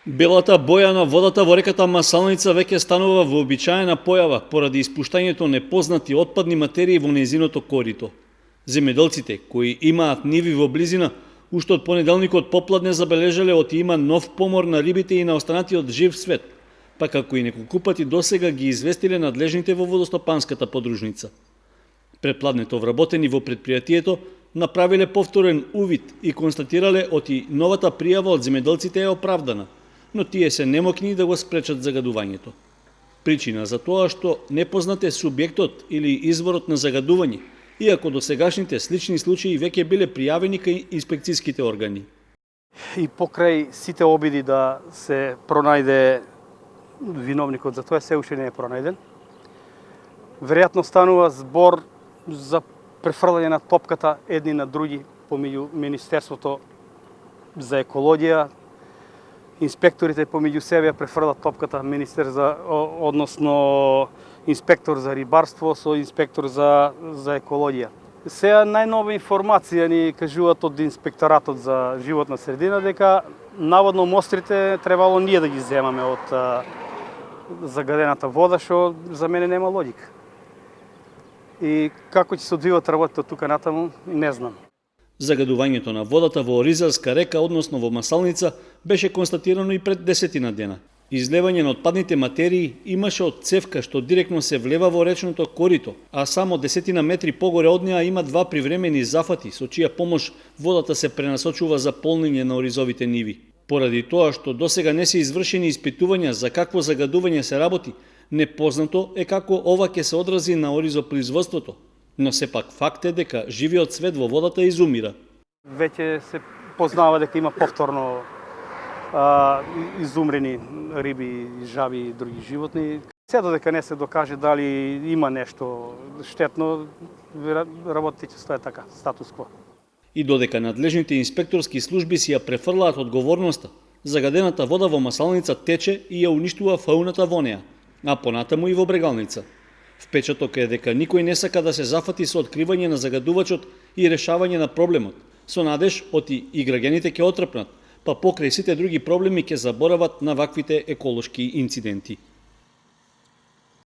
Белата боја на водата во реката Масалница веќе станува вообичаена појава поради испуштањето непознати отпадни материи во нејзиното корито. Земјоделците кои имаат ниви во близина, уште од понеделникот попладне забележале оти има нов помор на рибите и на останатиот жив свет, па како и неколку пати досега ги известиле надлежните во водостопанската подружница. Предпладнето вработени во предпријатието направиле повторен увид и констатирале оти новата пријава од земјоделците е оправдана, но тие се немокни да го спречат загадувањето. Причина за тоа што непознат е субјектот или изворот на загадување, иако досегашните слични случаи веќе биле пријавени кај инспекцијските органи. И покрај сите обиди да се пронајде виновникот за тоа, се уште не е пронајден. Веројатно станува збор за префрлање на топката едни на други помеѓу Министерството за екологија, инспекторите помеѓу себе префрлат топката, односно инспектор за рибарство со инспектор за екологија. Сега најнова информација ни кажуваат од инспекторатот за животна средина дека наводно мострите требало ние да ги земаме од загадената вода, што за мене нема логика. И како ќе се одвиват работите од тука натаму, не знам. Загадувањето на водата во Оризарска река, односно во Масалница, беше констатирано и пред 10 дена. Излевање на отпадните материи имаше од цевка што директно се влева во речното корито, а само 10 метри погоре од неа има два привремени зафати со чија помош водата се пренасочува за полнење на оризовите ниви. Поради тоа што досега не се извршени испитувања за какво загадување се работи, непознато е како ова ќе се одрази на оризопроизводството, но сепак факт е дека живиот свет во водата изумира. Веќе се познава дека има повторно изумрени риби, жаби и други животни. Се додека не се докаже дали има нешто штетно, работите ќе стојат така, статус кво. И додека надлежните инспекторски служби си ја префрлаат одговорноста, загадената вода во Масалница тече и ја уништува фауната во неа, а понатаму и во Брегалница. Впечаток е дека никој не сака да се зафати со откривање на загадувачот и решавање на проблемот, со надеж оти и граѓаните ќе отрпнат, па покрај сите други проблеми ќе заборават на ваквите еколошки инциденти.